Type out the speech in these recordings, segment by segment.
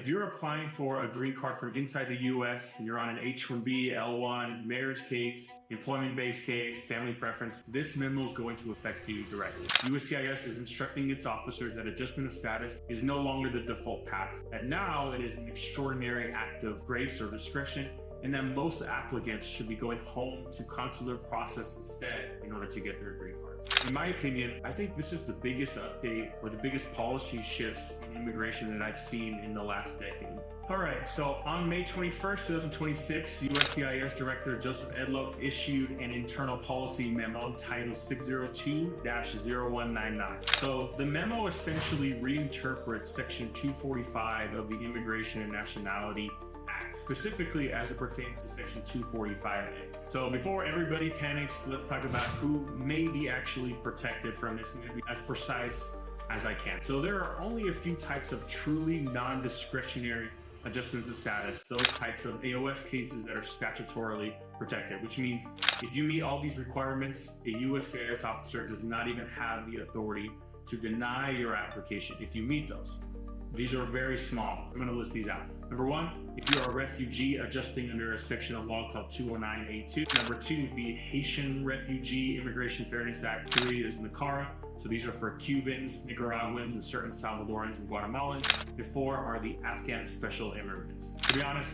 if you're applying for a green card from inside the U.S. and you're on an H-1B, L-1, marriage case, employment-based case, family preference, this memo is going to affect you directly. USCIS is instructing its officers that adjustment of status is no longer the default path, that now it is an extraordinary act of grace or discretion, and that most applicants should be going home to consular process instead in order to get their green cards. In my opinion, I think this is the biggest update or the biggest policy shifts in immigration that I've seen in the last decade. All right, so on May 21st, 2026, USCIS Director Joseph Edlow issued an internal policy memo titled 602-0199. So the memo essentially reinterprets Section 245 of the Immigration and Nationality Act, specifically as it pertains to Section 245A. So before everybody panics, let's talk about who may be actually protected from this. I'm going to be as precise as I can. So there are only a few types of truly non-discretionary adjustments of status, those types of AOS cases that are statutorily protected, which means if you meet all these requirements, a USCIS officer does not even have the authority to deny your application if you meet those. These are very small. I'm going to list these out. Number one, if you're a refugee adjusting under a section of law called 209A2. Number two would be Haitian Refugee Immigration Fairness Act. 3 is NACARA. So these are for Cubans, Nicaraguans, and certain Salvadorans and Guatemalans. And 4 are the Afghan Special Immigrants. To be honest,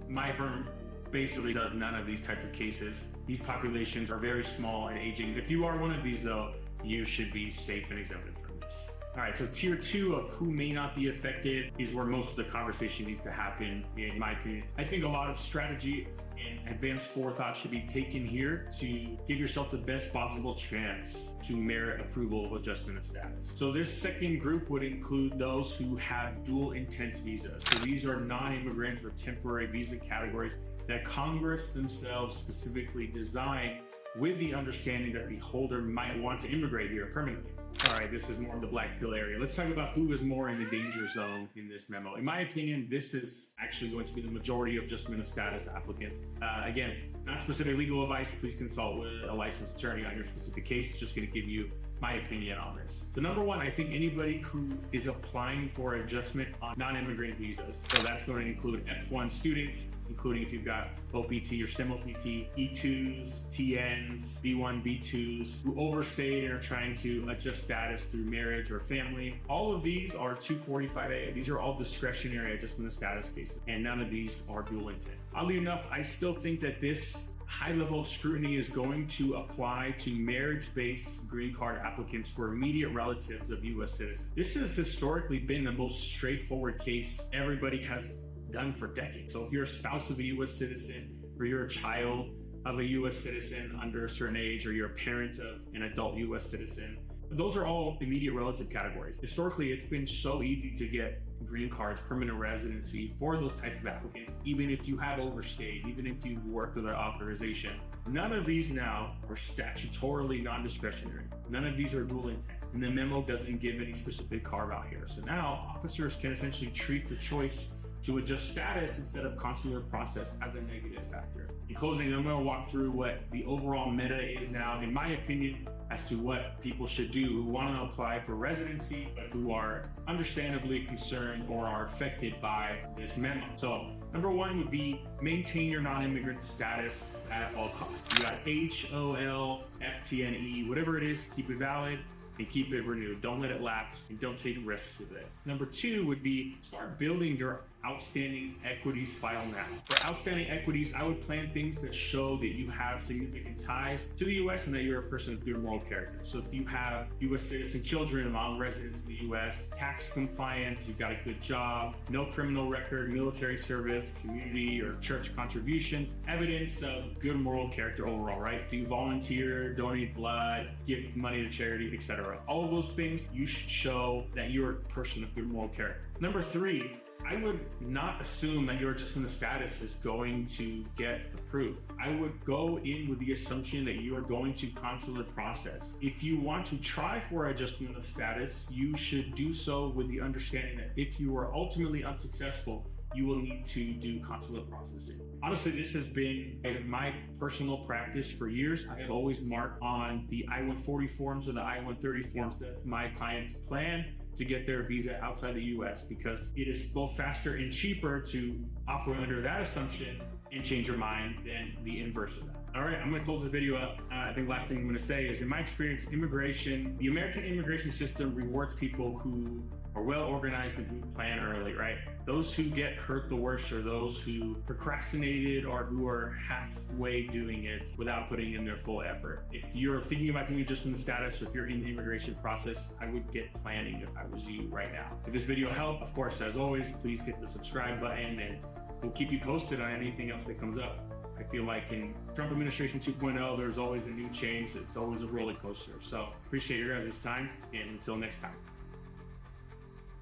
my firm basically does none of these types of cases. These populations are very small and aging. If you are one of these though, you should be safe and exempted from this. All right, so tier 2 of who may not be affected is where most of the conversation needs to happen, in my opinion. I think a lot of strategy and advanced forethought should be taken here to give yourself the best possible chance to merit approval of adjustment of status. So this second group would include those who have dual intent visas. So these are non-immigrant or temporary visa categories that Congress themselves specifically designed with the understanding that the holder might want to immigrate here permanently. All right, this is more of the black pill area. Let's talk about who is more in the danger zone in this memo. In my opinion, this is actually going to be the majority of adjustment of status applicants. Again, not specific legal advice. Please consult with a licensed attorney on your specific case. Just going to give you my opinion on this. So number one, I think anybody who is applying for adjustment on non-immigrant visas. So that's going to include F1 students, including if you've got OPT or STEM OPT, E2s, TNs, B1, B2s, who overstayed and are trying to adjust status through marriage or family. All of these are 245A. These are all discretionary adjustment of status cases, and none of these are dual intent. Oddly enough, I still think that this high level of scrutiny is going to apply to marriage-based green card applicants for immediate relatives of U.S. citizens. This has historically been the most straightforward case everybody has done for decades. So if you're a spouse of a U.S. citizen, or you're a child of a U.S. citizen under a certain age, or you're a parent of an adult U.S. citizen, those are all immediate relative categories. Historically, it's been so easy to get green cards, permanent residency for those types of applicants, even if you have overstayed, even if you've worked with an authorization. None of these now are statutorily non-discretionary. None of these are dual intent. And the memo doesn't give any specific carve out here. So now officers can essentially treat the choice to adjust status instead of consular process as a negative factor. In closing, I'm going to walk through what the overall meta is now, in my opinion, as to what people should do who want to apply for residency, but who are understandably concerned or are affected by this memo. So number one would be maintain your non-immigrant status at all costs. You got HOL, FTNE, whatever it is, keep it valid and keep it renewed. Don't let it lapse and don't take risks with it. Number two would be start building your outstanding equities file now. For outstanding equities, I would plan things that show that you have significant ties to the U.S. and that you're a person of good moral character. So if you have U.S. citizen children, long residence in the U.S., tax compliance, you've got a good job, no criminal record, military service, community or church contributions, evidence of good moral character overall, right? Do you volunteer, donate blood, give money to charity, etc.? All of those things, you should show that you're a person of good moral character. Number three, I would not assume that your adjustment of status is going to get approved. I would go in with the assumption that you are going to consular process. If you want to try for adjustment of status, you should do so with the understanding that if you are ultimately unsuccessful, you will need to do consular processing. Honestly, this has been my personal practice for years. I have always marked on the I-140 forms or the I-130 forms that my clients plan to get their visa outside the US, because it is both faster and cheaper to operate under that assumption and change your mind than the inverse of that. All right, I'm gonna close this video up. I think the last thing I'm gonna say is, in my experience, the American immigration system rewards people who are well organized and who plan early, right? Those who get hurt the worst are those who procrastinated or who are halfway doing it without putting in their full effort. If you're thinking about doing adjustment of status, or if you're in the immigration process, I would get planning if I was you right now. If this video helped, of course, as always, please hit the subscribe button, and we'll keep you posted on anything else that comes up. I feel like in Trump administration 2.0, there's always a new change. It's always a roller coaster. So appreciate your guys' time, and until next time.